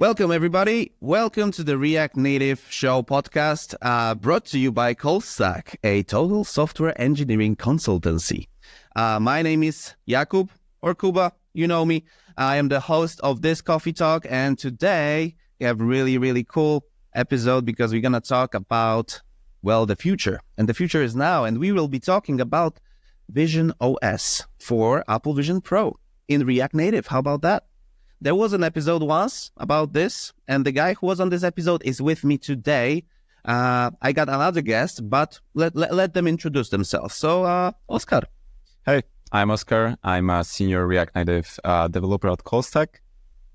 Welcome, everybody. Welcome to the React Native Show podcast, brought to you by Callstack, a total software engineering consultancy. My name is Jakub, or Kuba, you know me. I am the host of this coffee talk, and today we have a really cool episode because we're going to talk about, well, the future. And the future is now, and we will be talking about VisionOS for Apple Vision Pro in React Native. How about that? There was an episode once about this, and the guy who was on this episode is with me today. I got another guest, but let them introduce themselves. So, Oskar. Hey, I'm Oskar. I'm a senior React Native developer at Callstack.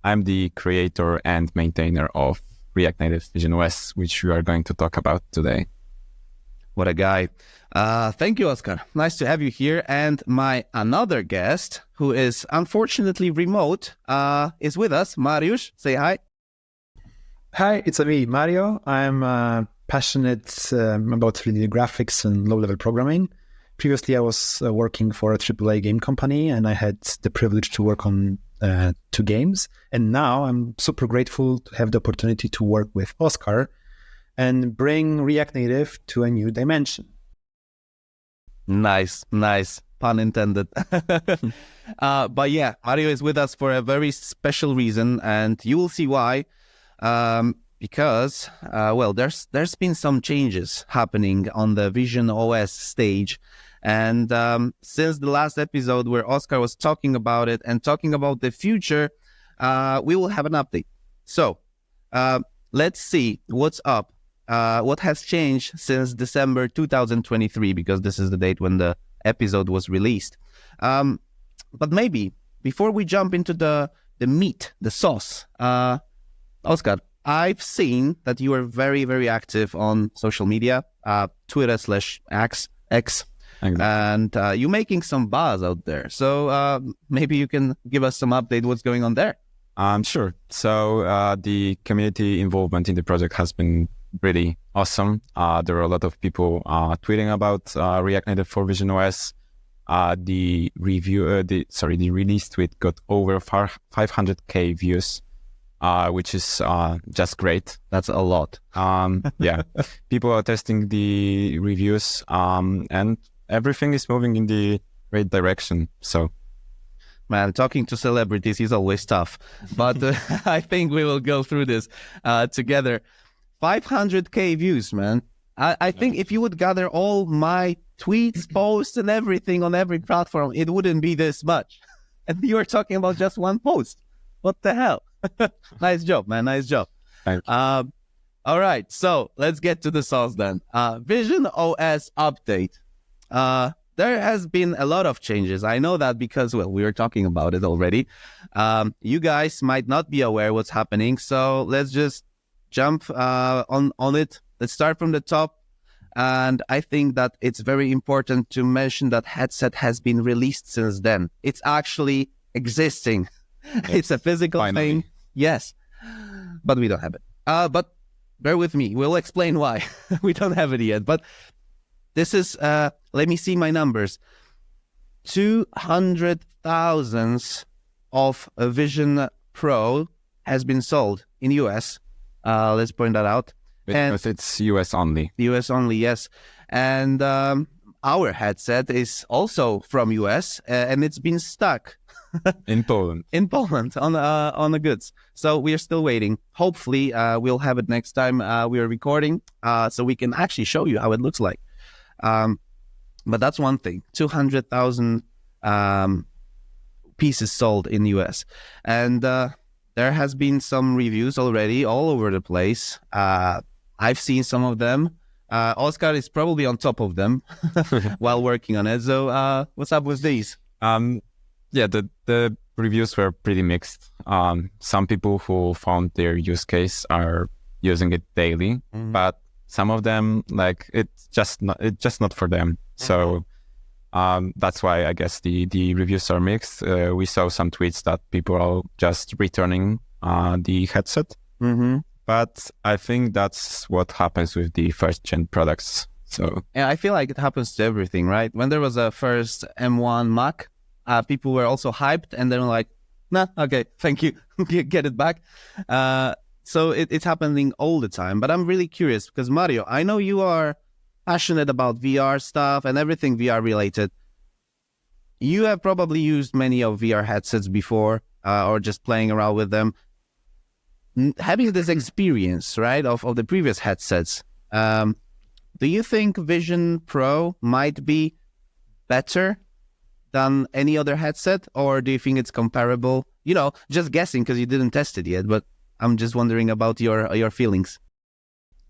I'm the creator and maintainer of React Native VisionOS, which we are going to talk about today. What a guy. Thank you, Oskar. Nice to have you here. And my another guest, who is unfortunately remote, is with us. Mariusz, say hi. Hi, it's me, Mario. I'm passionate about 3D graphics and low-level programming. Previously, I was working for a AAA game company, and I had the privilege to work on 2 games. And now I'm super grateful to have the opportunity to work with Oskar and bring React Native to a new dimension. Nice. Pun intended. But yeah, Mario is with us for a very special reason, and you will see why. Because, there's been some changes happening on the VisionOS stage. And since the last episode where Oskar was talking about it and talking about the future, we will have an update. So let's see what's up. What has changed since December 2023, because this is the date when the episode was released. But maybe before we jump into the meat, the sauce, Oskar, I've seen that you are very active on social media, Twitter/X. Exactly. And you're making some buzz out there. So maybe you can give us some update what's going on there. Sure. So the community involvement in the project has been really awesome. There are a lot of people tweeting about React Native for VisionOS. The release tweet got over 500k views, which is just great. That's a lot. Yeah, people are testing the reviews, and everything is moving in the right direction. So, man, talking to celebrities is always tough, but I think we will go through this together. 500k views, man. I think if you would gather all my tweets, posts, and everything on every platform, it wouldn't be this much. And you are talking about just one post. What the hell? Nice job, man. Nice job. Thank you. All right, so let's get to the sauce then. VisionOS update. There has been a lot of changes. I know that because, well, we were talking about it already. You guys might not be aware what's happening, so let's just jump on it. Let's start from the top. And I think that it's very important to mention that headset has been released since then. It's actually existing. It's a physical thing. Yes, but we don't have it. But bear with me. We'll explain why we don't have it yet. But this is, let me see my numbers. 200,000 of a Vision Pro has been sold in US. Let's point that out. Because it's US only. US only, yes. And our headset is also from US, and it's been stuck In Poland. In Poland on the goods. So we are still waiting. Hopefully, we'll have it next time we are recording, so we can actually show you how it looks like. But that's one thing. 200,000 pieces sold in the US, and there has been some reviews already all over the place. I've seen some of them. Oskar is probably on top of them while working on it. So what's up with these? Yeah, the reviews were pretty mixed. Some people who found their use case are using it daily, but some of them, like, it's just not for them. So that's why I guess the reviews are mixed. We saw some tweets that people are just returning the headset. But I think that's what happens with the first-gen products. So yeah, I feel like it happens to everything, right? When there was a first M1 Mac, people were also hyped, and then like, No, okay, thank you. Get it back. So it's happening all the time. But I'm really curious because Mario, I know you are passionate about VR stuff and everything VR related. You have probably used many of VR headsets before, or just playing around with them. Having this experience, right, of the previous headsets, do you think Vision Pro might be better than any other headset, or do you think it's comparable? You know, just guessing because you didn't test it yet, but I'm just wondering about your feelings.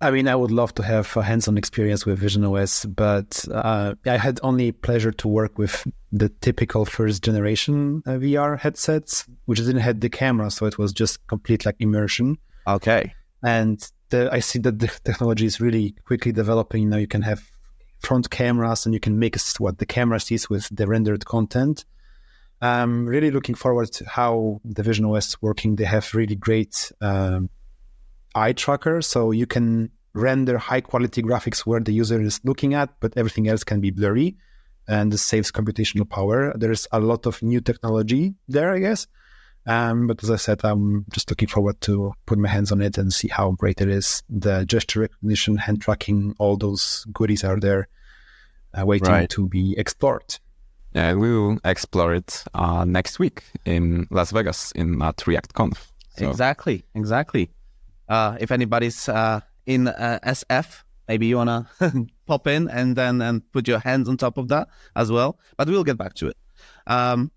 I mean, I would love to have a hands-on experience with VisionOS, but I had only pleasure to work with the typical first-generation VR headsets, which didn't have the camera, so it was just complete like immersion. Okay. And I see that the technology is really quickly developing. Now you can have front cameras and you can mix what the camera sees with the rendered content. I'm really looking forward to how the VisionOS is working. They have really great eye tracker, so you can render high quality graphics where the user is looking at, but everything else can be blurry, and this saves computational power. There's a lot of new technology there, I guess. But as I said, I'm just looking forward to put my hands on it and see how great it is. The gesture recognition, hand tracking, all those goodies are there waiting to be explored. Yeah, we will explore it next week in Las Vegas at ReactConf. So. Exactly. If anybody's in SF, maybe you want to pop in and then put your hands on top of that as well. But we'll get back to it. But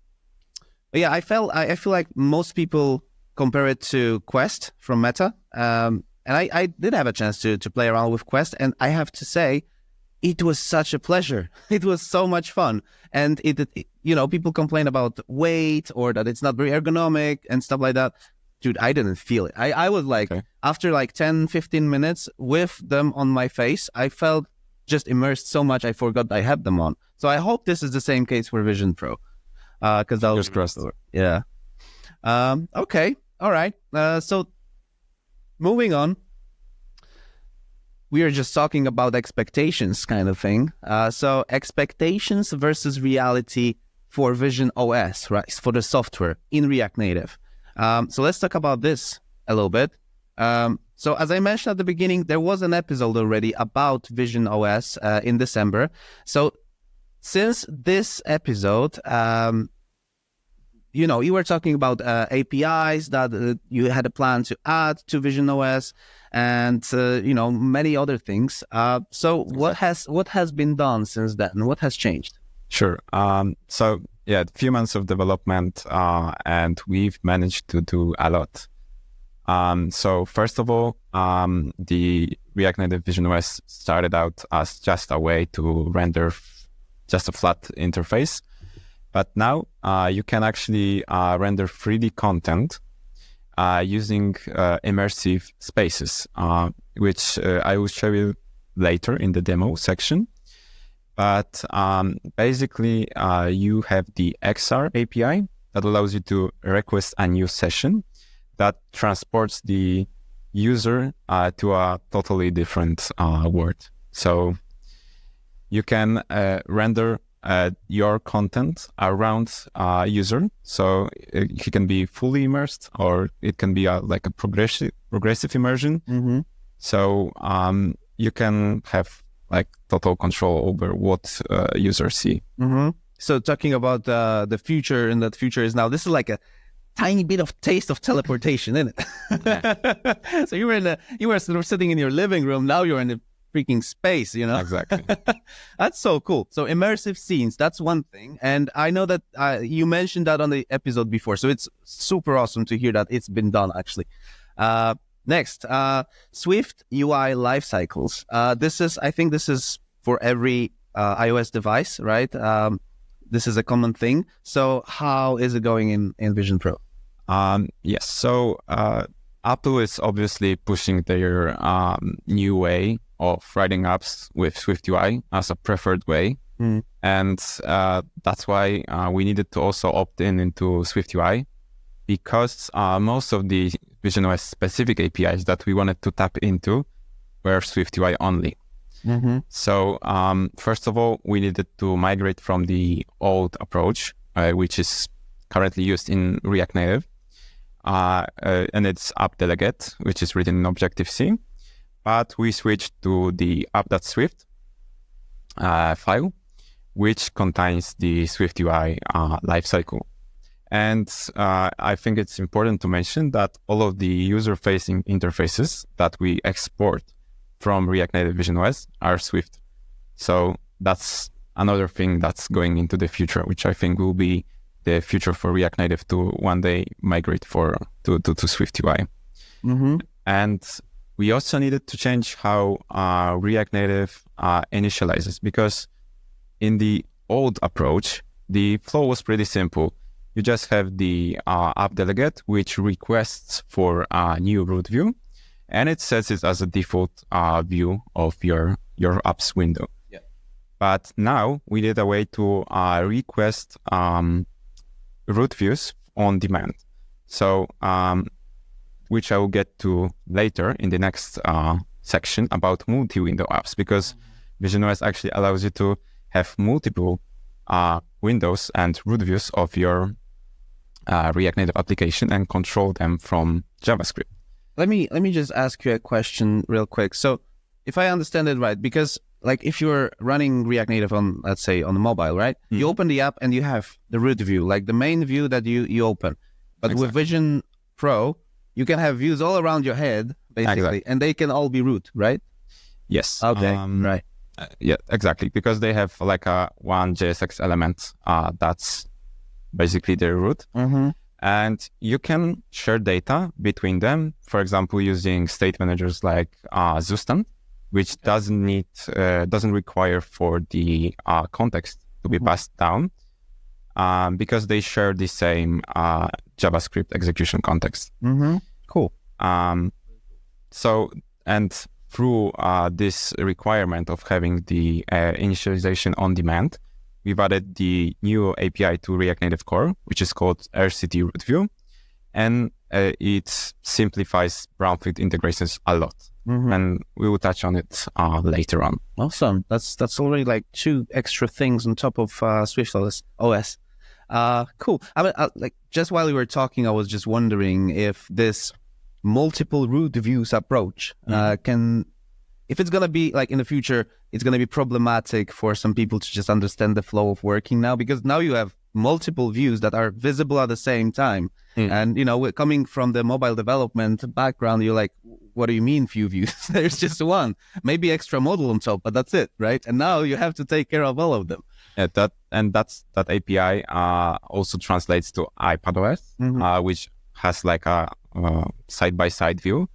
yeah, I feel like most people compare it to Quest from Meta. And I did have a chance to play around with Quest. And I have to say, it was such a pleasure. It was so much fun. And it people complain about weight or that it's not very ergonomic and stuff like that. Dude, I didn't feel it. I was like, after like 10, 15 minutes with them on my face, I felt just immersed so much I forgot I had them on. So I hope this is the same case for Vision Pro. Because that was crossed. Yeah. Okay. All right. So moving on. We are just talking about expectations kind of thing. So expectations versus reality for VisionOS, right? For the software in React Native. So let's talk about this a little bit. So as I mentioned at the beginning, there was an episode already about VisionOS in December. So since this episode, you were talking about APIs that you had a plan to add to VisionOS and, many other things. So what has been done since then? What has changed? Sure. So yeah, a few months of development, and we've managed to do a lot. So first of all, the React Native VisionOS started out as just a way to render just a flat interface. But now you can actually render 3D content using immersive spaces, which I will show you later in the demo section. But basically, you have the XR API that allows you to request a new session that transports the user to a totally different world. So you can render your content around user. So it can be fully immersed, or it can be like a progressive immersion. Mm-hmm. So you can have like total control over what users see. Mm-hmm. So talking about the future, and that future is now, this is like a tiny bit of taste of teleportation, isn't it? Yeah. So you were sort of sitting in your living room. Now you're in the freaking space, Exactly. That's so cool. So immersive scenes, that's one thing. And I know that you mentioned that on the episode before. So it's super awesome to hear that it's been done actually. Next, SwiftUI lifecycles. I think this is for every iOS device, right? This is a common thing. So how is it going in Vision Pro? Yes. So Apple is obviously pushing their new way of writing apps with SwiftUI as a preferred way. Mm. And that's why we needed to also opt into SwiftUI, because most of the VisionOS specific APIs that we wanted to tap into were SwiftUI only. Mm-hmm. So first of all, we needed to migrate from the old approach, which is currently used in React Native. And it's app delegate, which is written in Objective-C. But we switched to the app.swift file, which contains the SwiftUI lifecycle. And I think it's important to mention that all of the user-facing interfaces that we export from React Native VisionOS are Swift. So that's another thing that's going into the future, which I think will be the future for React Native to one day migrate to SwiftUI. Mm-hmm. And we also needed to change how React Native initializes, because in the old approach, the flow was pretty simple. You just have the app delegate, which requests for a new root view, and it sets it as a default view of your app's window. Yeah. But now we did a way to request root views on demand. So, which I will get to later in the next section about multi-window apps, because VisionOS actually allows you to have multiple windows and root views of your React Native application and control them from JavaScript. Let me just ask you a question real quick. So if I understand it right, because like if you're running React Native on, let's say, on the mobile, right? Mm-hmm. You open the app and you have the root view, like the main view that you open. But exactly. with Vision Pro, you can have views all around your head, basically, exactly. And they can all be root, right? Yes. Okay, right. Yeah, exactly. Because they have like one JSX element that's basically their root. Mm-hmm. And you can share data between them, for example, using state managers like Zustand, which doesn't require for the context to be passed down, because they share the same JavaScript execution context. Mm-hmm. Cool. So, and through this requirement of having the initialization on demand, we've added the new API to React Native Core, which is called RCT Root View, and it simplifies brownfield integrations a lot. Mm-hmm. And we will touch on it later on. Awesome. That's already like 2 extra things on top of SwiftOS. Cool. I mean, like just while you were talking, I was just wondering if this multiple root views approach if it's going to be like in the future, it's going to be problematic for some people to just understand the flow of working now, because now you have multiple views that are visible at the same time. And, coming from the mobile development background, you're like, what do you mean few views? There's just one, maybe extra model on top, but that's it, right? And now you have to take care of all of them. Yeah, that API also translates to iPadOS, which has like a side-by-side view,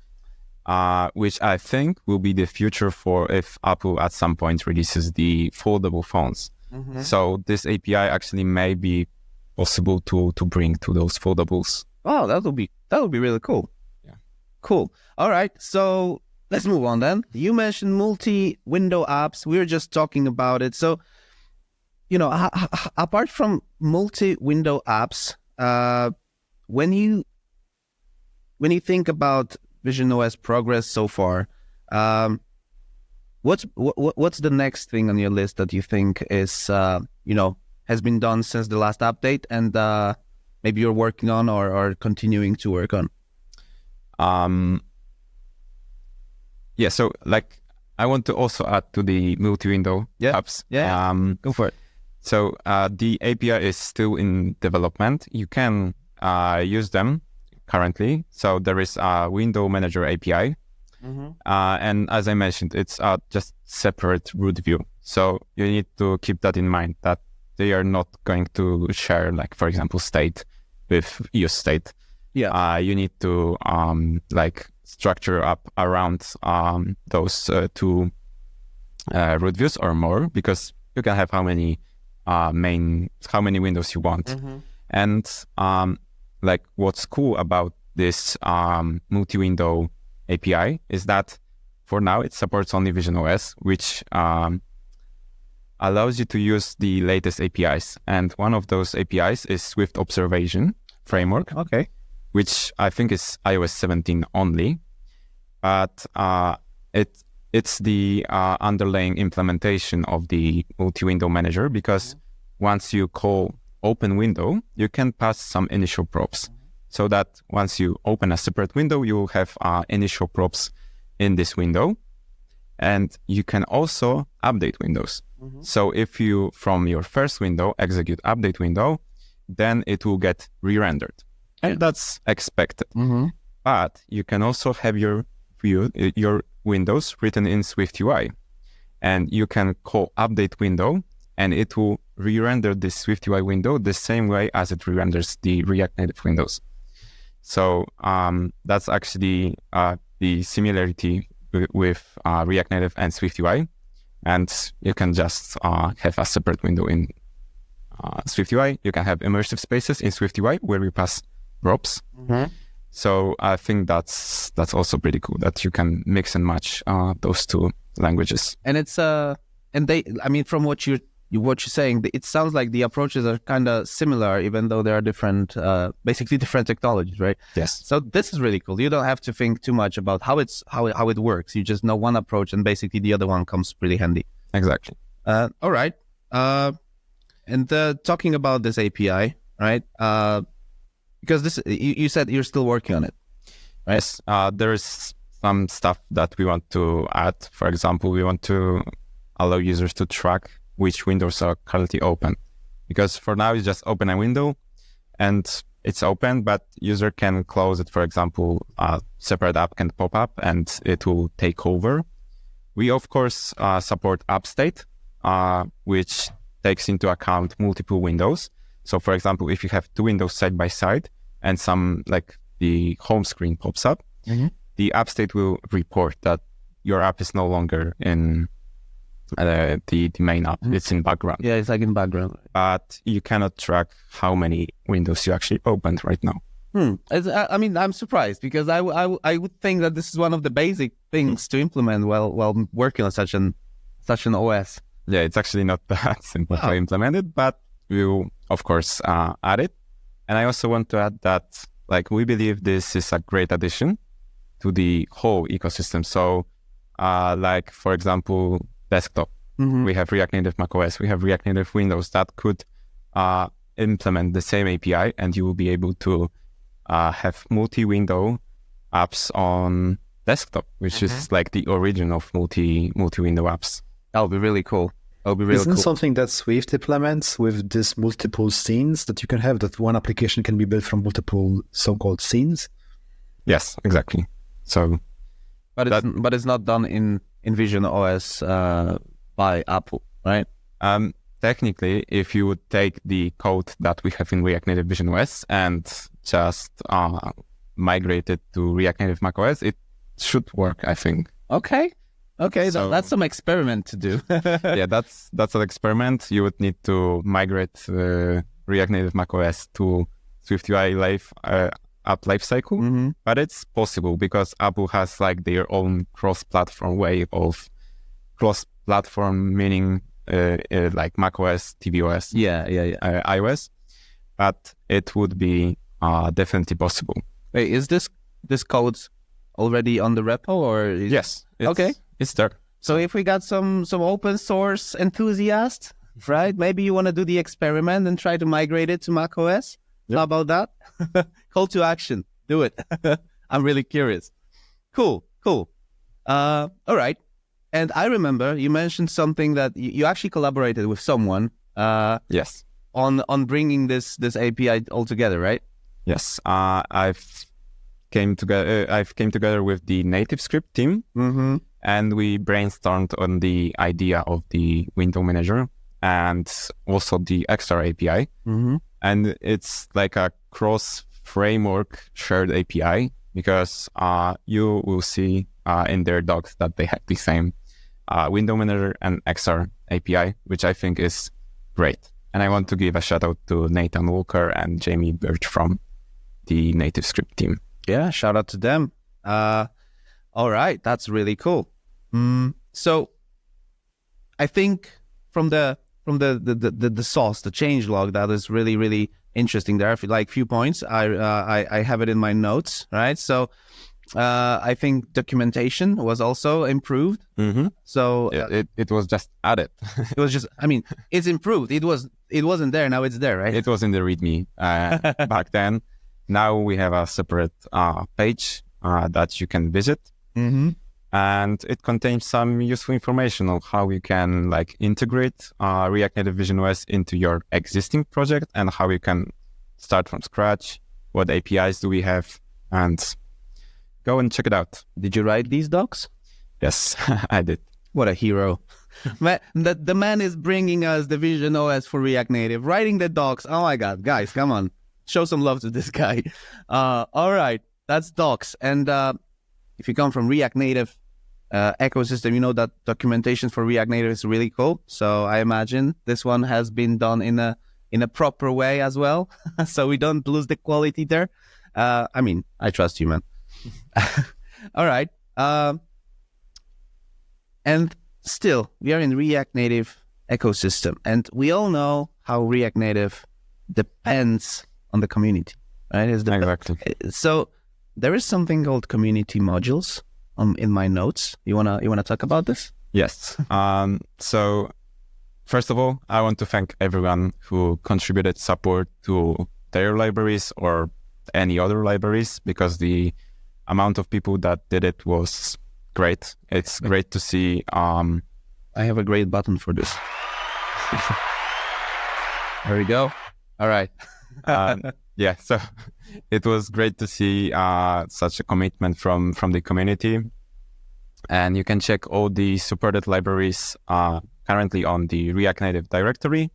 which I think will be the future for if Apple at some point releases the foldable phones. Mm-hmm. So this API actually may be possible to bring to those foldables. Oh, that would be really cool. Yeah. Cool. All right. So let's move on then. You mentioned multi-window apps. We were just talking about it. So, apart from multi-window apps, when you think about VisionOS progress so far, what's the next thing on your list that you think is has been done since the last update, and maybe you're working on or continuing to work on? Yeah, so like I want to also add to the multi-window apps. Yeah, go for it. So the API is still in development. You can use them currently. So there is a window manager API. Mm-hmm. And as I mentioned, it's just separate root view. So you need to keep that in mind, that they are not going to share, like, for example, state with use state. Yeah. You need to structure up around those 2 root views or more, because you can have how many windows you want. Mm-hmm. And what's cool about this multi-window API is that for now it supports only VisionOS, which allows you to use the latest APIs. And one of those APIs is Swift Observation Framework. Okay. Which I think is iOS 17 only. But it's the underlying implementation of the multi-window manager, because once you call open window, you can pass some initial props, so that once you open a separate window, you will have initial props in this window. And you can also update windows. So if you, from your first window, execute update window, then it will get re-rendered. And that's expected. But you can also have your windows written in SwiftUI. And you can call update window, and it will re-render this SwiftUI window the same way as it re-renders the React Native windows. So that's actually the similarity with React Native and SwiftUI. And you can just have a separate window in SwiftUI. You can have immersive spaces in SwiftUI where we pass props. So I think that's also pretty cool that you can mix and match those two languages. And it's from what you're saying, it sounds like the approaches are kind of similar, even though there are different, basically different technologies, right? Yes. So this is really cool. You don't have to think too much about how it works. You just know one approach, and basically the other one comes really handy. Exactly. All right. And talking about this API, right? Because this, you said you're still working on it, right? Yes. There is some stuff that we want to add. For example, we want to allow users to track which windows are currently open. Because for now, you just open a window and it's open, but user can close it. For example, a separate app can pop up and it will take over. We, of course, support app state, which takes into account multiple windows. So, for example, if you have two windows side by side and some, like the home screen pops up, the app state will report that your app is no longer in the main app. It's in background. Yeah, it's like in background. But you cannot track how many windows you actually opened right now. I'm surprised, because I would think that this is one of the basic things to implement while working on such an OS. Yeah, it's actually not that simple to implement it, but we'll, of course, add it. And I also want to add that, like, we believe this is a great addition to the whole ecosystem. So, like, for example, desktop. We have React Native macOS. We have React Native Windows that could implement the same API, and you will be able to have multi-window apps on desktop, which is like the origin of multi-window apps. That would be really cool. That would be really Isn't cool. something that Swift implements with this multiple scenes that you can have, that one application can be built from multiple so-called scenes? Yes, exactly. So, But it's not done in VisionOS by Apple, right? Technically, if you would take the code that we have in React Native VisionOS and just migrate it to React Native macOS, it should work, I think. Okay, so that's some experiment to do. Yeah, that's an experiment. You would need to migrate React Native macOS to SwiftUI app lifecycle, but it's possible because Apple has like their own cross-platform way of cross-platform, meaning like macOS, tvOS, iOS, but it would be definitely possible. Wait, is this code already on the repo, or Yes, it's there. So if we got some open source enthusiasts, right? Maybe you want to do the experiment and try to migrate it to macOS. How about that? Call to action. Do it. I'm really curious. Cool. All right. And I remember you mentioned something that you actually collaborated with someone. Yes. On bringing this API all together, right? Yes. I've came together with the native script team, and we brainstormed on the idea of the window manager and also the XR API. And it's like a cross-framework shared API, because you will see in their docs that they have the same window manager and XR API, which I think is great. And I want to give a shout out to Nathan Walker and Jamie Birch from the native script team. Yeah, shout out to them. All right, that's really cool. So I think from the source, the changelog, that is really, really interesting. There are like few points. I have it in my notes, right? So I think documentation was also improved. So it was just added. it was just, it's improved. It was it wasn't there. Now it's there, right? It was in the README back then. Now we have a separate page that you can visit. Mm-hmm. And it contains some useful information on how you can like integrate React Native VisionOS into your existing project and how you can start from scratch. What APIs do we have? And go and check it out. Did you write these docs? Yes, I did. What a hero. Man, the man is bringing us the VisionOS for React Native, writing the docs. Oh my God, guys, come on. Show some love to this guy. All right, that's docs. And if you come from React Native ecosystem, you know that documentation for React Native is really cool. So I imagine this one has been done in a proper way as well. So we don't lose the quality there. I mean, I trust you, man. All right. And still, we are in React Native ecosystem, and we all know how React Native depends on the community, right? Exactly. So there is something called community modules in my notes. You wanna talk about this? Yes. So first of all, I want to thank everyone who contributed support to their libraries or any other libraries, because the amount of people that did it was great. It's great to see. I have a great button for this. There we go. All right. Yeah, so it was great to see such a commitment from the community. And you can check all the supported libraries currently on the React Native directory,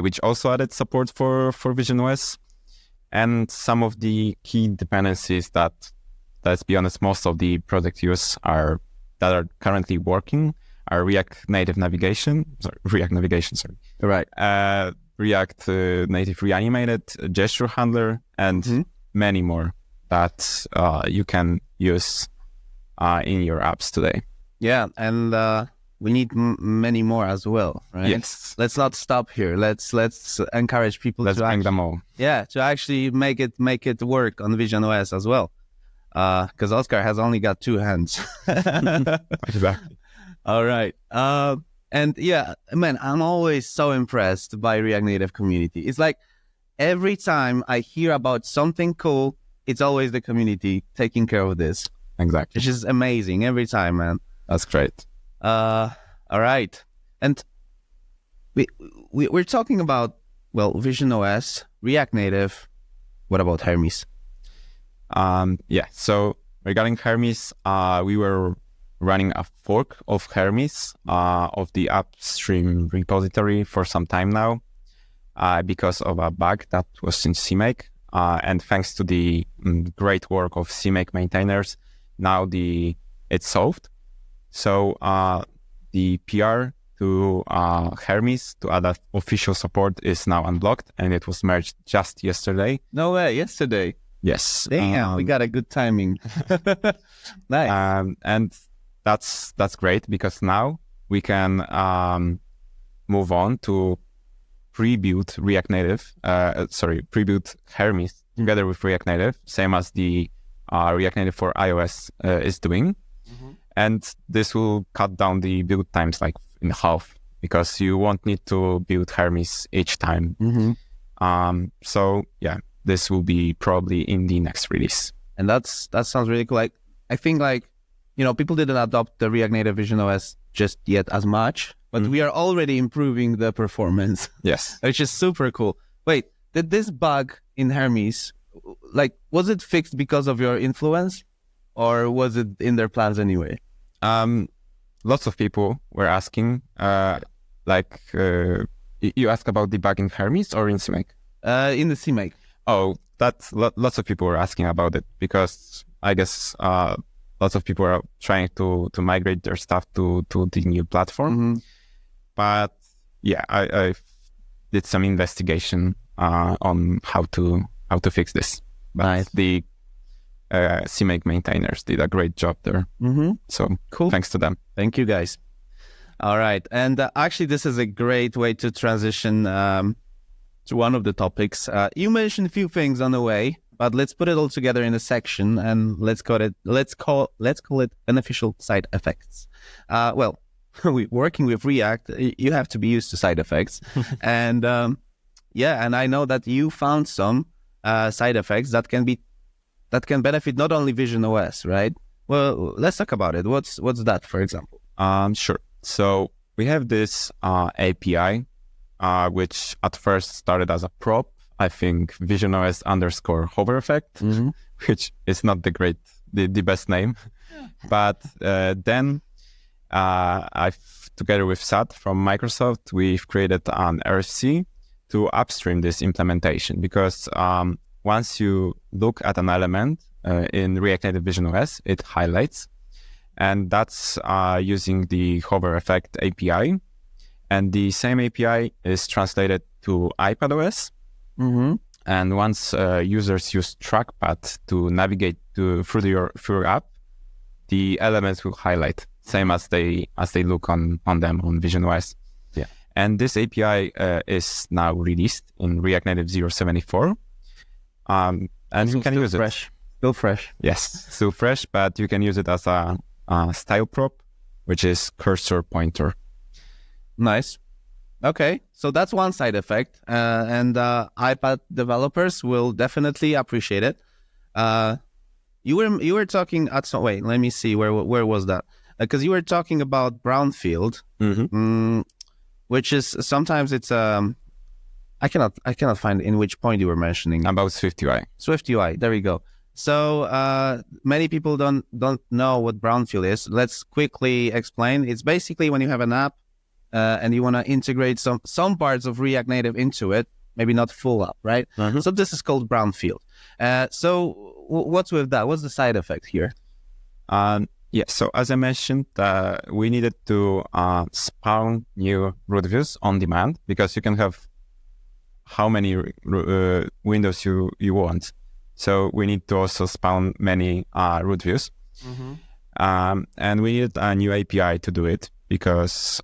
which also added support for VisionOS. And some of the key dependencies that, let's be honest, most of the project use that are currently working are React Native React Navigation. Right. React Native Reanimated, Gesture Handler, and many more that you can use in your apps today. Yeah, and we need many more as well, right? Yes. Let's not stop here. Let's encourage people Let's bring them all. Yeah, to actually make it work on VisionOS as well. Because Oskar has only got 2 hands. Exactly. All right. And yeah, man, I'm always so impressed by React Native community. It's like every time I hear about something cool, it's always the community taking care of this. Exactly. Which is amazing every time, man. That's great. All right. And we're talking about, well, VisionOS, React Native. What about Hermes? Yeah, so regarding Hermes, we were running a fork of Hermes of the upstream repository for some time now because of a bug that was in CMake. And thanks to the great work of CMake maintainers, now it's solved. So the PR to Hermes to add official support is now unblocked, and it was merged just yesterday. No way, yesterday. Yes. Damn, we got a good timing. Nice. And that's great, because now we can move on to pre-build React Native. Pre-build Hermes together with React Native, same as the React Native for iOS is doing. Mm-hmm. And this will cut down the build times like in half, because you won't need to build Hermes each time. Mm-hmm. So yeah, this will be probably in the next release. And that sounds really cool. Like, I think people didn't adopt the React Native VisionOS just yet as much, but we are already improving the performance. Yes. Which is super cool. Wait, did this bug in Hermes, was it fixed because of your influence, or was it in their plans anyway? Lots of people were asking, you asked about the bug in Hermes or in CMake? In the CMake. Oh, that's lots of people were asking about it, because I guess lots of people are trying to migrate their stuff to the new platform. Mm-hmm. But yeah, I did some investigation on how to fix this. But nice. The CMake maintainers did a great job there. Mm-hmm. So cool. Thanks to them. Thank you, guys. All right. And actually, this is a great way to transition to one of the topics. You mentioned a few things on the way, but let's put it all together in a section, and let's call it beneficial side effects. working with React, you have to be used to side effects. And and I know that you found some side effects that can benefit not only VisionOS, right? Well, let's talk about it. What's that, for example? Sure. So we have this API, which at first started as a prop. I think VisionOS _ hover effect, which is not the best name. But then together with Sat from Microsoft, we've created an RFC to upstream this implementation, because once you look at an element in React Native VisionOS, it highlights, and that's using the hover effect API. And the same API is translated to iPadOS. And once users use trackpad to navigate through your app, the elements will highlight, same as they look on them on VisionOS. Yeah. And this API is now released in React Native 0.74. And you can use it. Still fresh. Yes, still fresh, but you can use it as a style prop, which is cursor pointer. Nice. Okay, so that's one side effect, and iPad developers will definitely appreciate it. You were talking at some. Wait, let me see where was that? Because you were talking about brownfield, which is sometimes it's I cannot find in which point you were mentioning About SwiftUI. SwiftUI. There we go. So many people don't know what brownfield is. Let's quickly explain. It's basically when you have an app. And you want to integrate some parts of React Native into it, maybe not full up, right? So this is called brownfield. So what's with that? What's the side effect here? So as I mentioned, we needed to spawn new root views on demand, because you can have how many windows you want. So we need to also spawn many root views. And we needed a new API to do it, because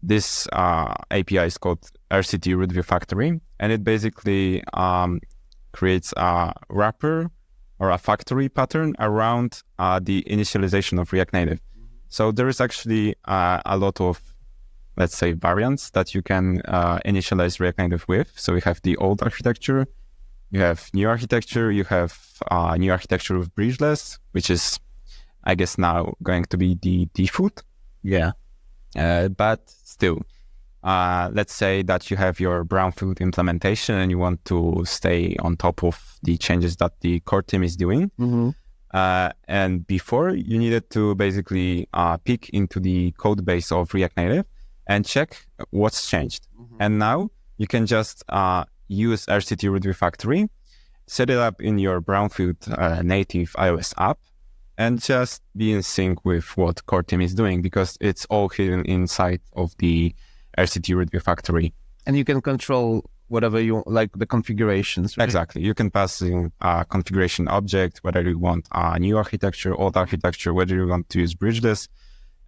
this API is called RCT Root View Factory, and it basically creates a wrapper or a factory pattern around the initialization of React Native. So there is actually a lot of, let's say, variants that you can initialize React Native with. So we have the old architecture, you have new architecture, you have new architecture with bridgeless, which is, I guess, now going to be the default. Yeah. But still, let's say that you have your brownfield implementation and you want to stay on top of the changes that the core team is doing. And before, you needed to basically peek into the code base of React Native and check what's changed. And now you can just use RCT Root View Factory, set it up in your brownfield native iOS app, and just be in sync with what core team is doing, because it's all hidden inside of the RCT Root View Factory. And you can control whatever you like, the configurations, right? Exactly. You can pass in a configuration object, whether you want a new architecture, old architecture, whether you want to use bridgeless.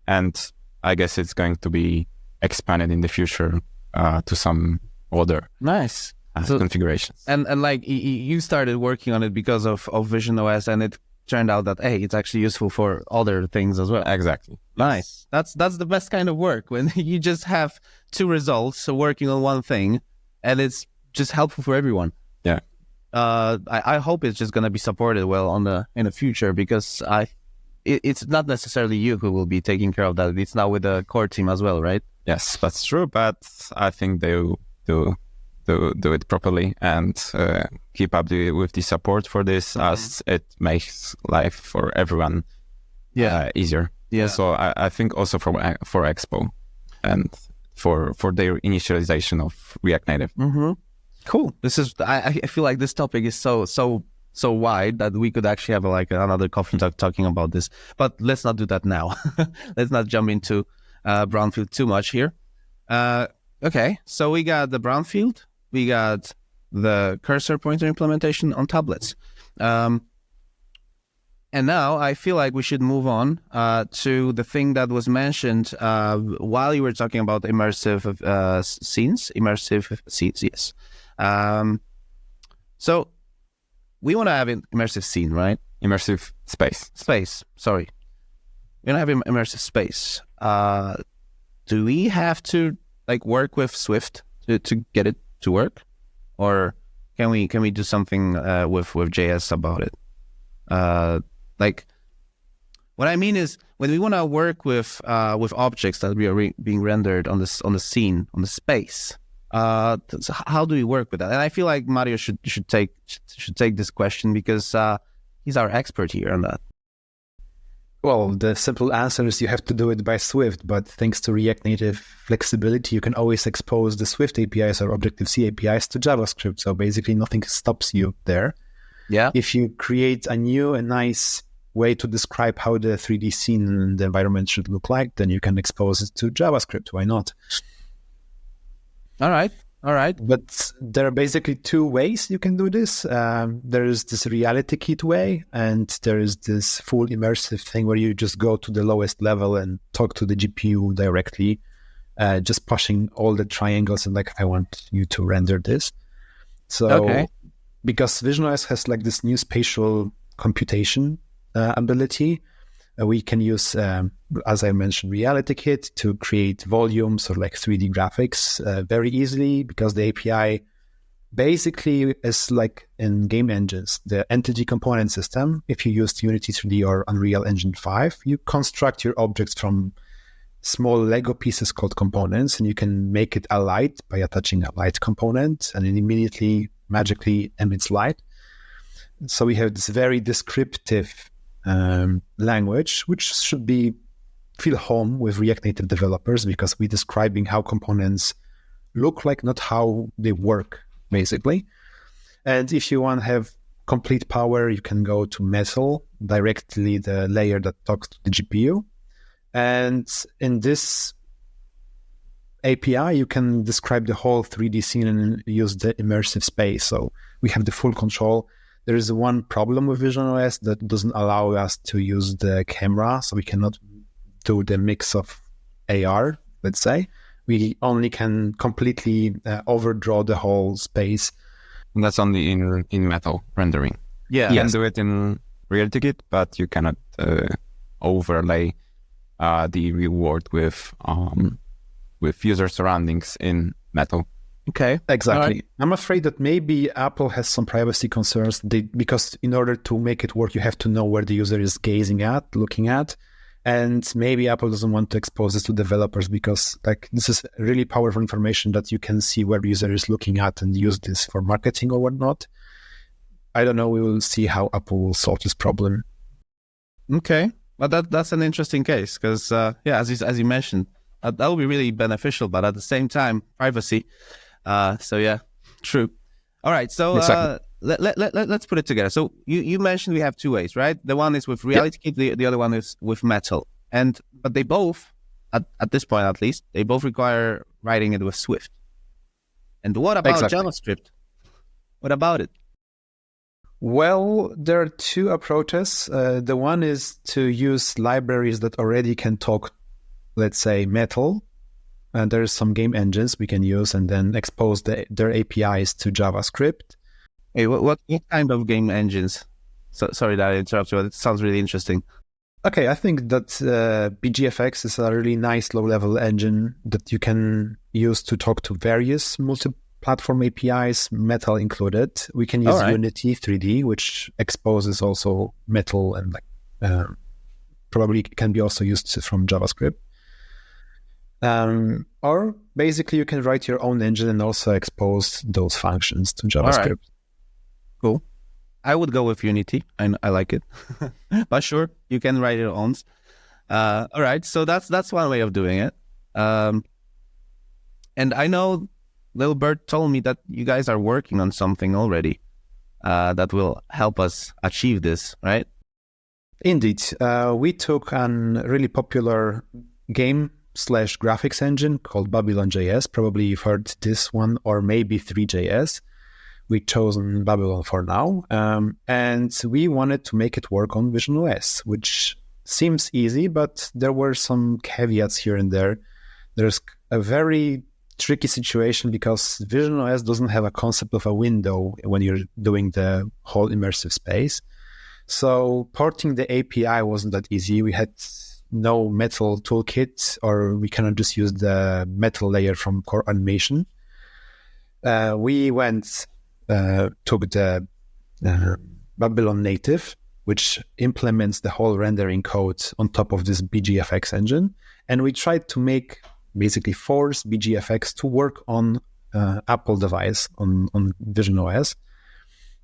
And I guess it's going to be expanded in the future to some other configurations. And like you started working on it because of VisionOS, and it turned out that, hey, it's actually useful for other things as well. Exactly. Nice. That's the best kind of work, when you just have two results working on one thing, and it's just helpful for everyone. Yeah. I hope it's just going to be supported well in the future, because it's not necessarily you who will be taking care of that. It's now with the core team as well, right? Yes, that's true. But I think they will do it properly and keep up with the support for this, as it makes life for everyone easier. Yeah. So I think also for Expo and for their initialization of React Native. Cool. This is I feel like this topic is so wide that we could actually have another coffee talk talking about this. But let's not do that now. Let's not jump into brownfield too much here. Okay, so we got the brownfield. We got the cursor pointer implementation on tablets. And now I feel like we should move on to the thing that was mentioned while you were talking about immersive scenes. Immersive scenes, yes. So we want to have an immersive scene, right? Immersive space. Sorry. immersive space. Do we have to like work with Swift to get it to work, or can we do something with JS about it? Like, what I mean is, when we want to work with objects that we are being rendered on the scene, on the space, so how do we work with that? And I feel like Mario should take this question because he's our expert here on that. Well, the simple answer is you have to do it by Swift, but thanks to React Native flexibility, you can always expose the Swift APIs or Objective-C APIs to JavaScript. So basically nothing stops you there. Yeah. If you create a new and nice way to describe how the 3D scene and the environment should look like, then you can expose it to JavaScript. Why not? All right. But there are basically two ways you can do this. There is this reality kit way, and there is this full immersive thing where you just go to the lowest level and talk to the GPU directly, just pushing all the triangles and like, I want you to render this. So because VisionOS has like this new spatial computation ability, we can use, as I mentioned, Reality Kit to create volumes or like 3D graphics very easily, because the API basically is like in game engines, the entity component system. If you use Unity 3D or Unreal Engine 5, you construct your objects from small Lego pieces called components, and you can make it a light by attaching a light component, and it immediately magically emits light. So we have this very descriptive language, which should feel home with React Native developers, because we're describing how components look like, not how they work, basically. And if you want to have complete power, you can go to Metal, directly the layer that talks to the GPU. And in this API, you can describe the whole 3D scene and use the immersive space. So we have the full control. There is one problem with VisionOS that doesn't allow us to use the camera, so we cannot do the mix of AR, let's say. We only can completely overdraw the whole space. And that's only in Metal rendering. Yeah. You can do it in Reality Kit, but you cannot overlay the reward with user surroundings in Metal. Okay. Exactly. Right. I'm afraid that maybe Apple has some privacy concerns because in order to make it work, you have to know where the user is looking at. And maybe Apple doesn't want to expose this to developers, because like this is really powerful information that you can see where the user is looking at and use this for marketing or whatnot. I don't know. We will see how Apple will solve this problem. Okay. But that's an interesting case, because, as you mentioned, that will be really beneficial, but at the same time, privacy. So yeah, true. All right, so let's put it together. So you mentioned we have two ways, right? The one is with Reality Kit, the other one is with Metal. But they both, at this point at least, they both require writing it with Swift. And what about JavaScript? What about it? Well, there are two approaches. The one is to use libraries that already can talk, let's say, Metal. And there's some game engines we can use and then expose their APIs to JavaScript. Hey, what kind of game engines? Sorry that I interrupted you, but it sounds really interesting. Okay, I think that BGFX is a really nice low-level engine that you can use to talk to various multi-platform APIs, Metal included. We can use Unity 3D, which exposes also Metal, and probably can be also used from JavaScript. Or basically you can write your own engine and also expose those functions to JavaScript. Right. Cool. I would go with Unity. I like it. But sure, you can write your own. All right, so that's one way of doing it. And I know Lil Bird told me that you guys are working on something already that will help us achieve this, right? Indeed. We took a really popular game/graphics engine called Babylon.js. Probably you've heard this one, or maybe 3JS. We've chosen Babylon for now. And we wanted to make it work on VisionOS, which seems easy, but there were some caveats here and there. There's a very tricky situation because VisionOS doesn't have a concept of a window when you're doing the whole immersive space. So porting the API wasn't that easy. We had no metal toolkit, or we cannot just use the metal layer from core animation. We took the Babylon native, which implements the whole rendering code on top of this BGFX engine. And we tried to basically force BGFX to work on Apple device, on VisionOS.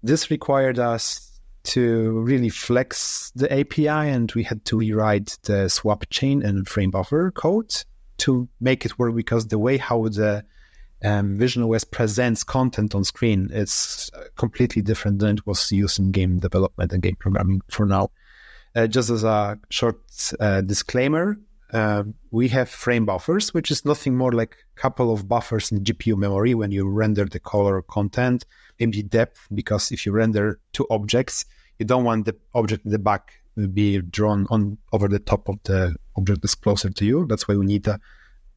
This required us to really flex the API, and we had to rewrite the swap chain and frame buffer code to make it work, because the way how the VisionOS presents content on screen is completely different than it was used in game development and game programming for now. Just as a short disclaimer, we have frame buffers, which is nothing more like a couple of buffers in GPU memory when you render the color content, maybe depth, because if you render two objects, you don't want the object in the back to be drawn on over the top of the object that's closer to you. That's why we need a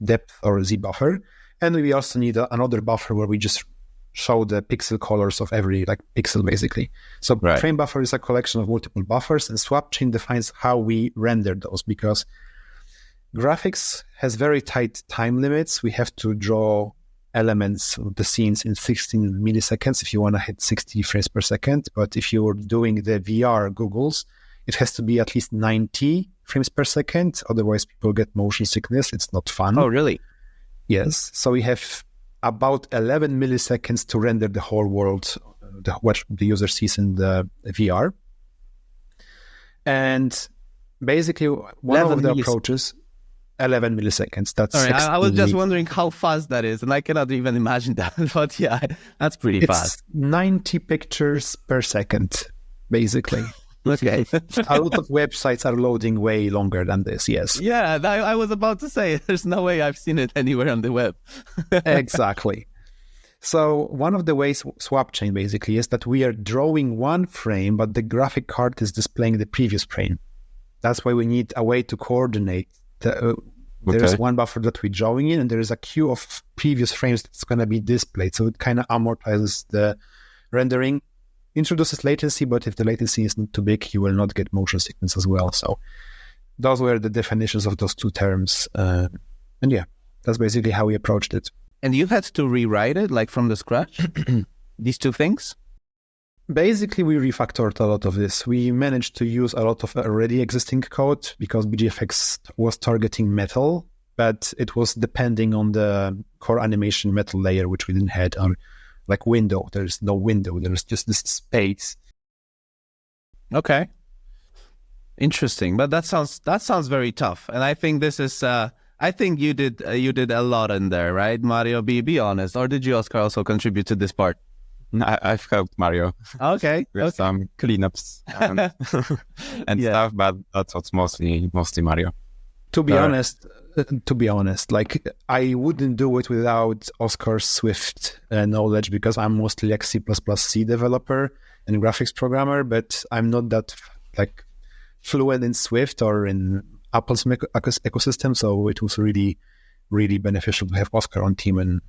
depth or a Z buffer. And we also need another buffer where we just show the pixel colors of every pixel, basically. So frame buffer is a collection of multiple buffers, and swap chain defines how we render those, because graphics has very tight time limits. We have to draw elements of the scenes in 16 milliseconds if you want to hit 60 frames per second. But if you're doing the VR goggles, it has to be at least 90 frames per second. Otherwise, people get motion sickness. It's not fun. Oh, really? Yes. So we have about 11 milliseconds to render the whole world, what the user sees in the VR. And basically, one of the approaches... 11 milliseconds. That's sorry, I was just wondering how fast that is, and I cannot even imagine that. But yeah, that's pretty fast. 90 pictures per second, basically. Okay. A lot of websites are loading way longer than this, yes. Yeah, I was about to say, there's no way I've seen it anywhere on the web. Exactly. So one of the ways swap chain basically is that we are drawing one frame, but the graphic card is displaying the previous frame. That's why we need a way to coordinate. There's one buffer that we're drawing in, and there is a queue of previous frames that's going to be displayed. So it kind of amortizes the rendering, introduces latency, but if the latency is not too big, you will not get motion sickness as well. So those were the definitions of those two terms. And yeah, that's basically how we approached it. And you had to rewrite it from the scratch? These two things? Basically, we refactored a lot of this. We managed to use a lot of already existing code because BGFX was targeting metal, but it was depending on the core animation metal layer, which we didn't have, or window. There's no window. There's just this space. Okay. Interesting. But that sounds very tough. And I think this is, I think you did a lot in there, right, Mario? Be honest. Or did you, Oskar, also contribute to this part? I've helped Mario. Okay. with some cleanups and stuff, but that's what's mostly Mario. To be honest, I wouldn't do it without Oskar's Swift knowledge, because I'm mostly C++ C developer and graphics programmer, but I'm not that fluent in Swift or in Apple's ecosystem. So it was really, really beneficial to have Oskar on team, and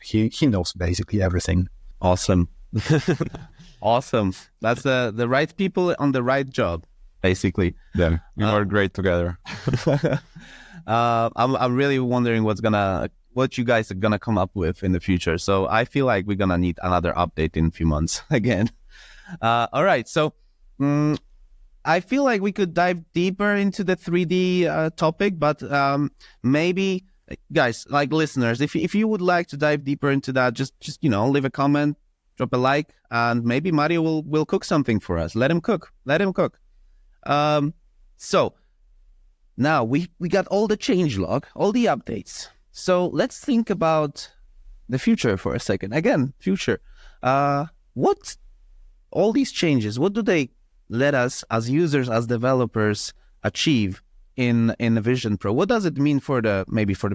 he knows basically everything. Awesome. Awesome. That's the right people on the right job, basically. Yeah, we are great together. I'm really wondering what you guys are gonna come up with in the future. So I feel like we're gonna need another update in a few months again. All right. So I feel like we could dive deeper into the 3D topic, but maybe. Guys, listeners, if you would like to dive deeper into that, just leave a comment, drop a like, and maybe Mario will cook something for us. Let him cook. So now we got all the changelog, all the updates. So let's think about the future for a second. Again, future. What all these changes? What do they let us as users, as developers, achieve in the Vision Pro? What does it mean for the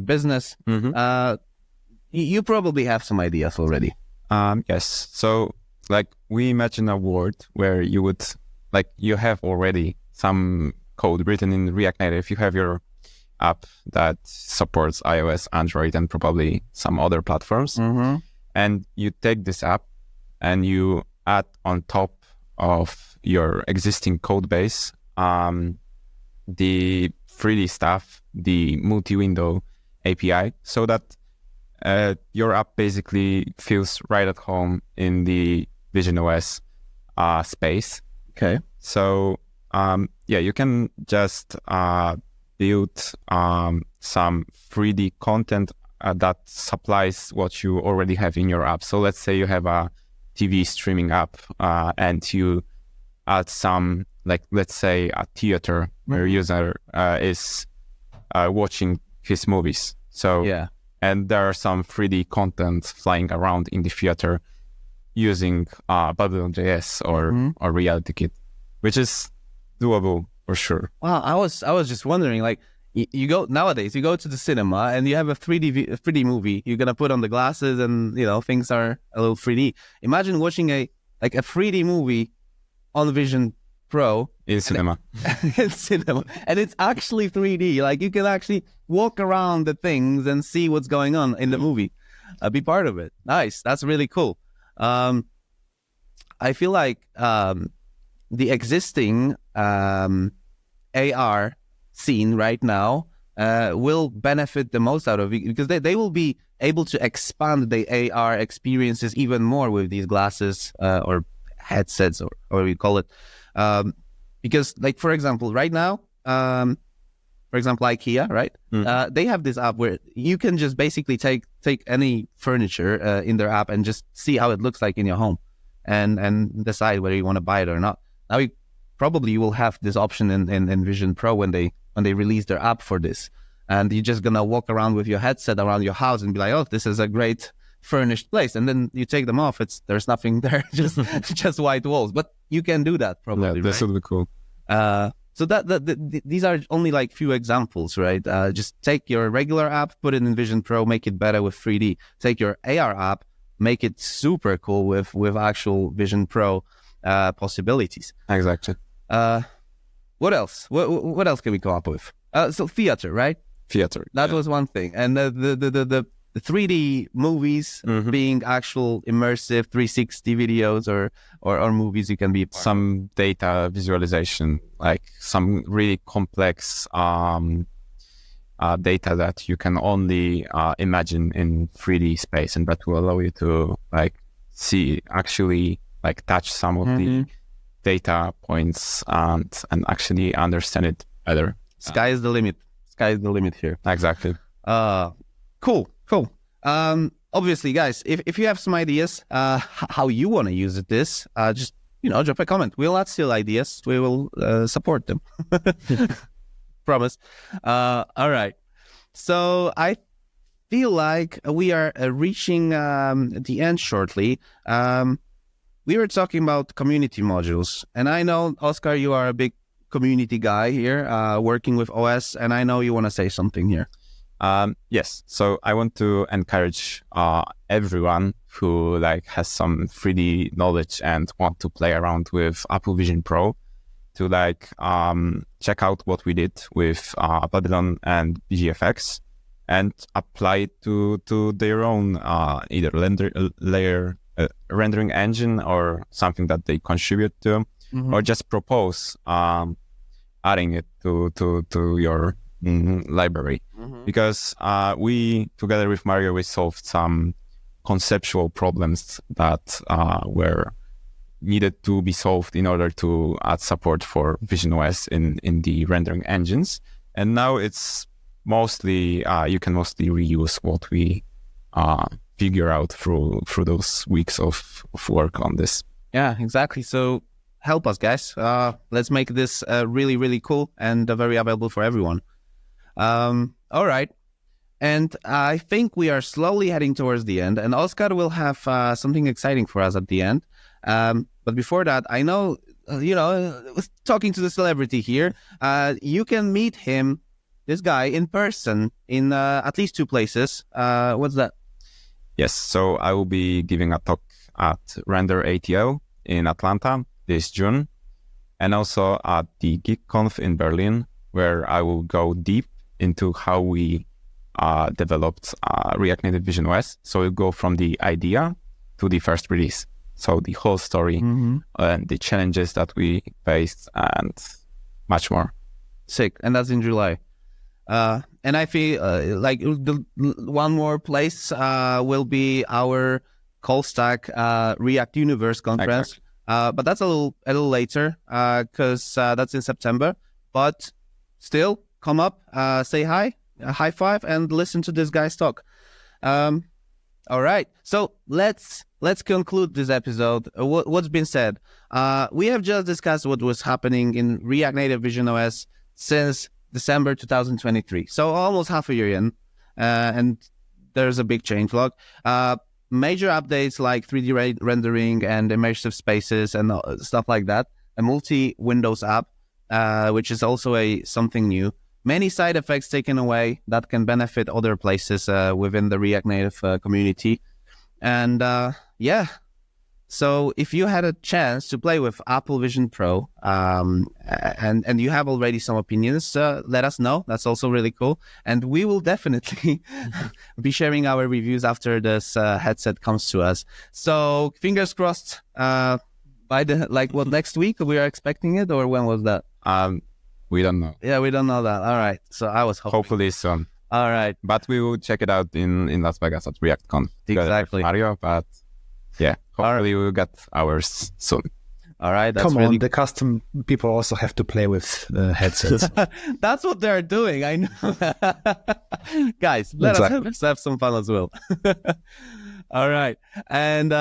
business? Mm-hmm. You probably have some ideas already. Yes. So we imagine a world where you would you have already some code written in React Native. You have your app that supports iOS, Android, and probably some other platforms. Mm-hmm. And you take this app and you add on top of your existing code base the 3D stuff, the multi-window API, so that your app basically feels right at home in the VisionOS space. Okay. So you can just build some 3D content that supplies what you already have in your app. So let's say you have a TV streaming app and you add some, like, let's say a theater where user is watching his movies. So and there are some 3D content flying around in the theater using Babylon.js or Reality Kit, which is doable for sure. Wow, I was just wondering, like, you go nowadays, you go to the cinema and you have a 3D movie. You're gonna put on the glasses, and things are a little 3D. Imagine watching a 3D movie on Vision Pro in cinema. In cinema, and it's actually 3D. Like, you can actually walk around the things and see what's going on in the movie. Be part of it. Nice. That's really cool. I feel like the existing AR scene right now will benefit the most out of it, because they will be able to expand the AR experiences even more with these glasses or headsets, or whatever you call it. Because, like, for example, right now, for example, IKEA, right? They have this app where you can just basically take any furniture in their app and just see how it looks like in your home, and decide whether you want to buy it or not. Now, you will have this option in Vision Pro when they release their app for this, and you're just gonna walk around with your headset around your house and be like, oh, this is a great furnished place, and then you take them off, there's nothing there, just white walls. But you can do that probably. Yeah, this right? would be cool. So these are only like few examples, right? Just take your regular app, put it in Vision Pro, make it better with 3D. Take your AR app, make it super cool with actual Vision Pro possibilities. Exactly. What else? What else can we come up with? So theater, right? Theater. That was one thing, and the 3D movies being actual immersive 360 videos or movies you can be part some of. Data visualization, like some really complex data that you can only imagine in 3D space, and that will allow you to touch some of the data points and actually understand it better. Sky is the limit. Sky is the limit here. Exactly. Cool. Obviously, guys, if you have some ideas how you want to use this, just drop a comment. We'll not steal ideas. We will support them. Promise. All right. So I feel like we are reaching the end shortly. We were talking about community modules, and I know, Oskar, you are a big community guy here, working with OS, and I know you want to say something here. Yes. So I want to encourage everyone who has some 3D knowledge and want to play around with Apple Vision Pro to check out what we did with Babylon and BGFX and apply it to their own either rendering engine or something that they contribute to, or just propose adding it to your library. Because we, together with Mario, we solved some conceptual problems that were needed to be solved in order to add support for VisionOS in the rendering engines. And now it's mostly, you can mostly reuse what we figure out through those weeks of work on this. Yeah, exactly. So help us, guys. Let's make this really, really cool and very available for everyone. All right. And I think we are slowly heading towards the end, and Oskar will have something exciting for us at the end. But before that, I know, talking to the celebrity here, you can meet him, this guy, in person in at least 2 places. What's that? Yes. So I will be giving a talk at Render ATO in Atlanta this June, and also at the GeekConf in Berlin, where I will go deep into how we developed React Native VisionOS. So we'll go from the idea to the first release. So the whole story and the challenges that we faced and much more. Sick. And that's in July. And I feel like one more place will be our Callstack React Universe conference. Exactly. But that's a little later because that's in September. But still, come up, say hi, a high five, and listen to this guy's talk. All right. So let's conclude this episode. What's been said? We have just discussed what was happening in React Native VisionOS since December 2023. So almost half a year in, and there's a big change log. Major updates like 3D rendering and immersive spaces and stuff like that. A multi-Windows app, which is also something new. Many side effects taken away that can benefit other places within the React Native community. And so if you had a chance to play with Apple Vision Pro and you have already some opinions, let us know. That's also really cool. And we will definitely be sharing our reviews after this headset comes to us. So fingers crossed by next week we are expecting it, or when was that? We don't know. Yeah, we don't know that. All right. So I was hoping. Hopefully soon. All right. But we will check it out in Las Vegas at ReactConf. Exactly. Mario, but yeah, hopefully we will get ours soon. All right. That's Come on, really... the custom people also have to play with headsets. That's what they're doing. I know. Guys, let's have some fun as well. All right. And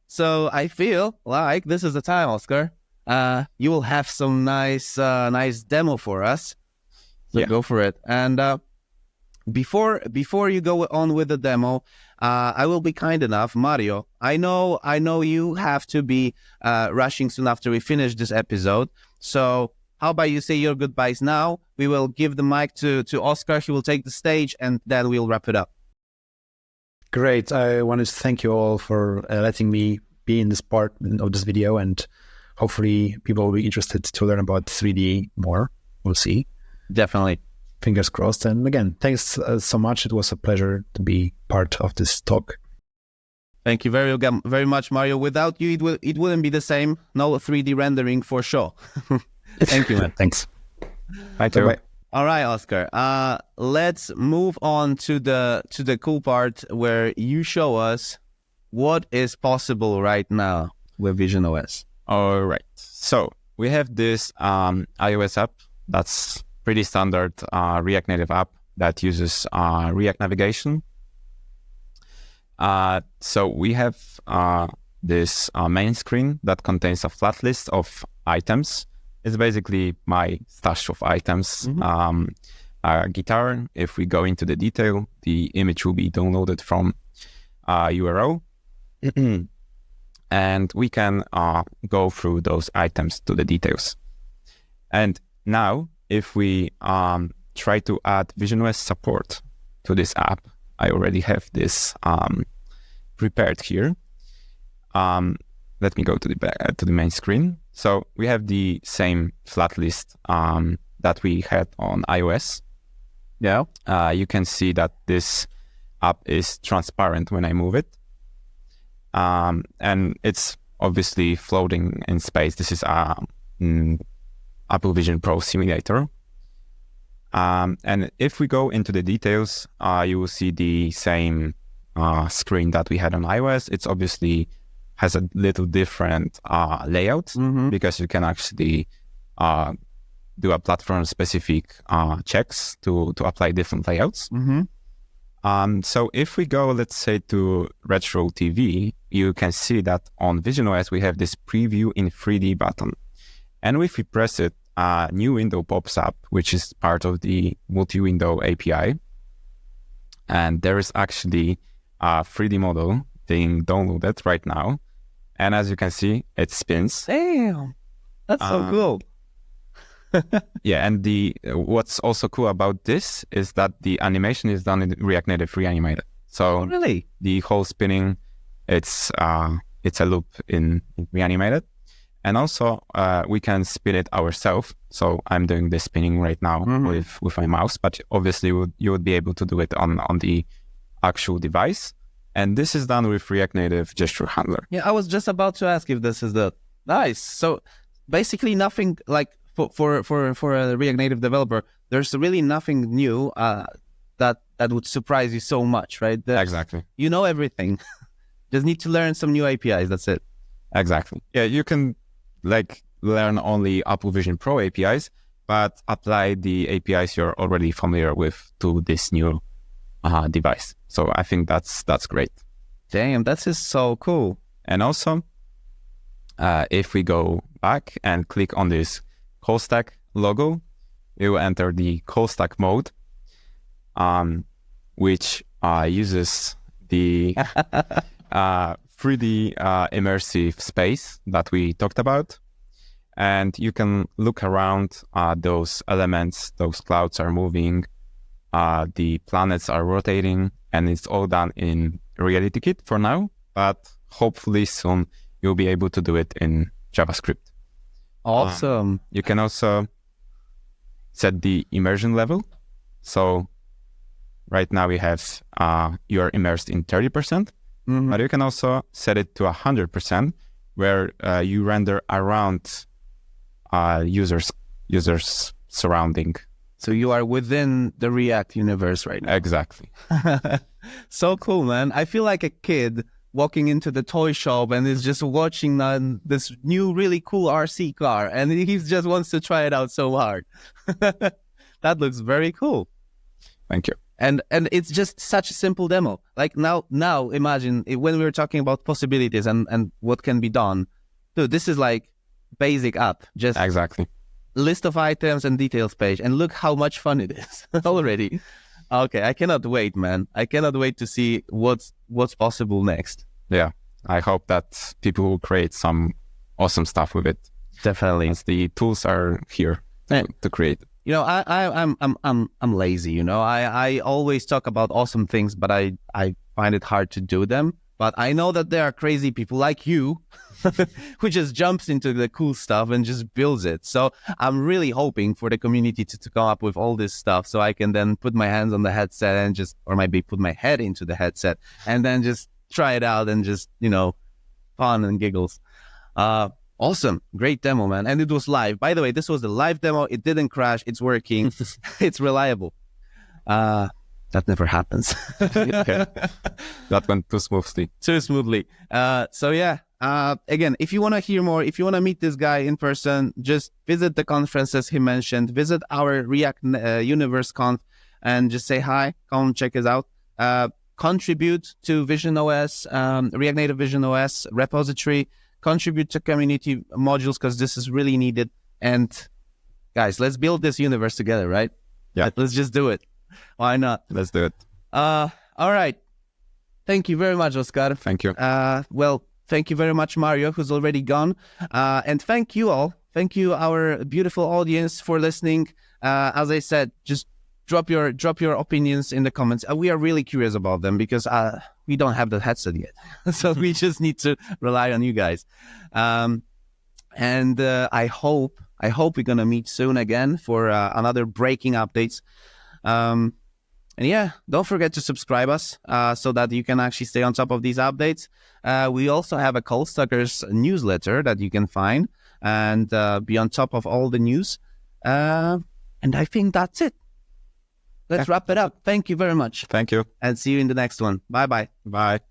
so I feel like this is the time, Oskar. You will have some nice demo for us. So go for it. And before you go on with the demo, I will be kind enough, Mario. I know you have to be rushing soon after we finish this episode. So how about you say your goodbyes now? We will give the mic to Oskar. He will take the stage, and then we'll wrap it up. Great. I wanted to thank you all for letting me be in this part of this video, and hopefully people will be interested to learn about 3D more. We'll see. Definitely. Fingers crossed. And again, thanks so much. It was a pleasure to be part of this talk. Thank you very much, Mario. Without you, it wouldn't be the same. No 3D rendering for sure. Thank you, man. Thanks. Bye, too. Bye. All right, Oskar. Let's move on to the cool part where you show us what is possible right now with VisionOS. All right. So we have this iOS app that's pretty standard React Native app that uses React navigation. So we have this main screen that contains a flat list of items. It's basically my stash of items. Guitar, if we go into the detail, the image will be downloaded from URL. And we can go through those items to the details. And now, if we try to add VisionOS support to this app, I already have this prepared here. Let me go to the main screen. So we have the same flat list that we had on iOS. Yeah. You can see that this app is transparent when I move it. And it's obviously floating in space. This is Apple Vision Pro simulator. And if we go into the details, you will see the same screen that we had on iOS. It's obviously has a little different layout because you can actually do a platform-specific checks to apply different layouts. So if we go, let's say, to Retro TV, you can see that on VisionOS, we have this preview in 3D button. And if we press it, a new window pops up, which is part of the multi-window API. And there is actually a 3D model being downloaded right now. And as you can see, it spins. Damn, that's so cool. Yeah, and what's also cool about this is that the animation is done in React Native reanimated. So really, the whole spinning, it's a loop in reanimated, and also we can spin it ourselves. So I'm doing the spinning right now with my mouse, but obviously you would be able to do it on the actual device. And this is done with React Native gesture handler. Yeah, I was just about to ask if this is the nice. So basically, nothing like for a React Native developer, there's really nothing new that would surprise you so much, right? Exactly. You know everything. Just need to learn some new APIs. That's it. Exactly. Yeah, you can like learn only Apple Vision Pro APIs, but apply the APIs you're already familiar with to this new device. So I think that's great. Damn, that's just so cool. And also, if we go back and click on this Callstack logo, you will enter the Callstack mode, which uses the 3D immersive space that we talked about. And you can look around those elements, those clouds are moving, the planets are rotating, and it's all done in Reality Kit for now, but hopefully soon you'll be able to do it in JavaScript. Awesome. You can also set the immersion level. So right now we have you're immersed in 30%, but you can also set it to 100%, where you render around users surrounding. So you are within the React universe right now. Exactly. So cool, man. I feel like a kid walking into the toy shop and is just watching this new really cool RC car, and he just wants to try it out so hard. That looks very cool. Thank you. And it's just such a simple demo. Like now imagine when we were talking about possibilities and what can be done. Dude, this is like basic app. Just Exactly. list of items and details page, and look how much fun it is already. Okay, I cannot wait, man. I cannot wait to see what's possible next. Yeah, I hope that people will create some awesome stuff with it. Definitely. As the tools are here to create. You know, I'm lazy. You know, I always talk about awesome things, but I find it hard to do them. But I know that there are crazy people like you who just jumps into the cool stuff and just builds it. So I'm really hoping for the community to come up with all this stuff, so I can then put my hands on the headset and or maybe put my head into the headset and then just try it out and just, fun and giggles. Awesome. Great demo, man. And it was live. By the way, this was the live demo. It didn't crash. It's working. It's reliable. That never happens. That went too smoothly. Too smoothly. So yeah, again, if you want to hear more, if you want to meet this guy in person, just visit the conferences he mentioned, visit our React Universe Conf and just say hi, come check us out. Contribute to VisionOS, React Native VisionOS repository, contribute to community modules because this is really needed. And guys, let's build this universe together, right? Yeah. Let's just do it. Why not? Let's do it. All right. Thank you very much, Oskar. Thank you. Well, thank you very much, Mario, who's already gone. And thank you all. Thank you, our beautiful audience, for listening. As I said, just drop your opinions in the comments. We are really curious about them because we don't have the headset yet. So we just need to rely on you guys. And I hope we're going to meet soon again for another breaking updates. And yeah, don't forget to subscribe us so that you can actually stay on top of these updates. We also have a Callstackers newsletter that you can find and be on top of all the news. And I think that's it. Let's wrap it up. Thank you very much. Thank you. And see you in the next one. Bye-bye. Bye.